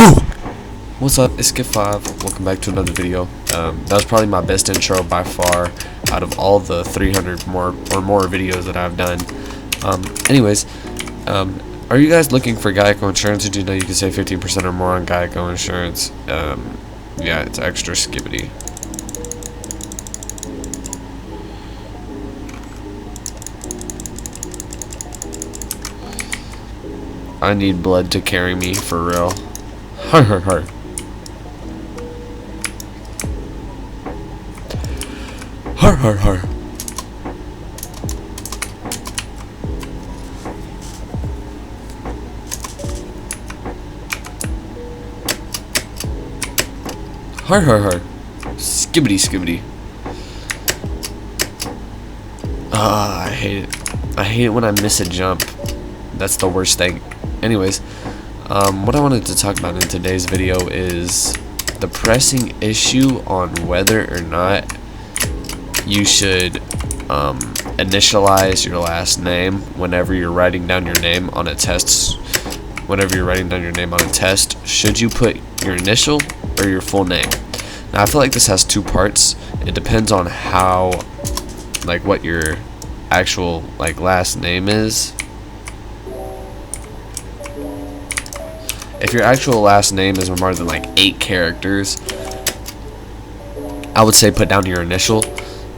What's up, it's Skip5. Welcome back to another video. That was probably my best intro by far out of all the 300 more videos that I've done. Anyways, are you guys looking for Geico insurance? Did you know you can save 15% or more on Geico insurance? Yeah, it's extra skibbity. I need blood to carry me, for real. Har har har. Har har har. Har har har. Skibbity skibbity. I hate it. I hate it when I miss a jump. That's the worst thing. Anyways, what I wanted to talk about in today's video is the pressing issue on whether or not you should initialize your last name whenever you're writing down your name on a test. Whenever you're writing down your name on a test, should you put your initial or your full name? Now, I feel like this has two parts. It depends on how, like, what your actual last name is. If your actual last name is more than 8 characters, I would say put down your initial.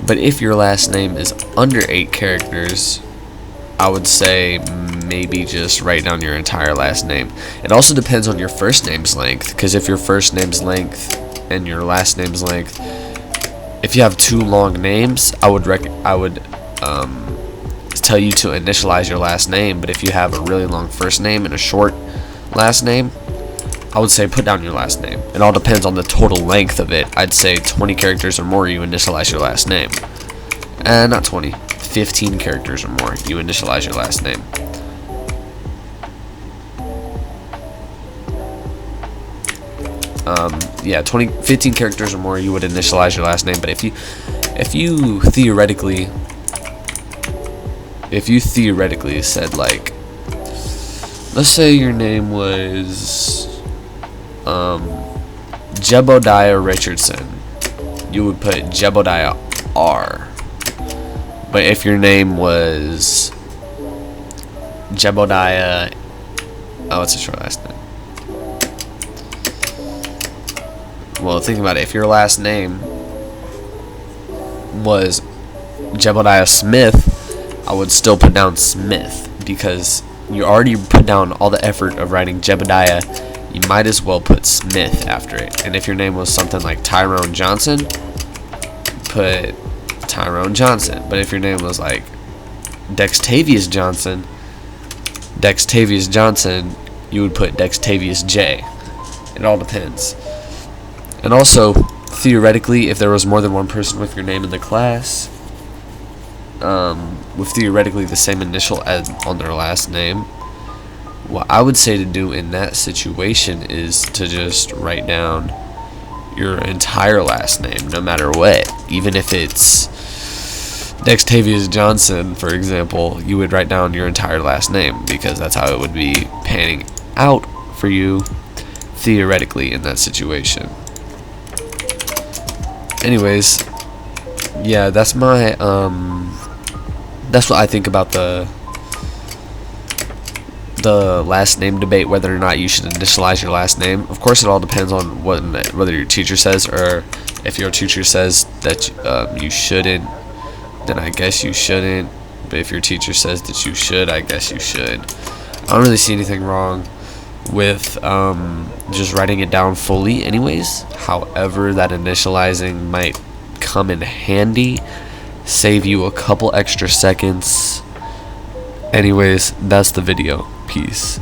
But if your last name is under 8 characters, I would say maybe just write down your entire last name. It also depends on your first name's length, because if your first name's length and your last name's length, if you have 2 long names, I would tell you to initialize your last name. But if you have a really long first name and a short last name, I would say put down your last name. It all depends on the total length of it. I'd say 20 characters or more, you initialize your last name. Not 20, 15 characters or more, you initialize your last name. Yeah, 15 characters or more, you would initialize your last name. But if you theoretically said, let's say your name was Jebodiah Richardson, you would put Jebodiah R. But if your name was Jebodiah, it's a short last name. Well, think about it. If your last name was Jebodiah Smith, I would still put down Smith, because you already put down all the effort of writing Jebediah. You might as well put Smith after it. And if your name was something like Tyrone Johnson, put Tyrone Johnson. But if your name was like Dextavious Johnson, you would put Dextavious J. It all depends. And also, theoretically, if there was more than one person with your name in the class, with theoretically the same initial as on their last name, what I would say to do in that situation is to just write down your entire last name, no matter what. Even if it's Dextavious Johnson, for example, you would write down your entire last name, because that's how it would be panning out for you theoretically in that situation. Anyways, yeah, that's my that's what I think about the last name debate, whether or not you should initialize your last name. Of course, it all depends on whether your teacher says, or if your teacher says that you shouldn't, then I guess you shouldn't. But if your teacher says that you should, I guess you should. I don't really see anything wrong with just writing it down fully anyways. However, that initializing might come in handy, save you a couple extra seconds. Anyways, that's the video. Peace.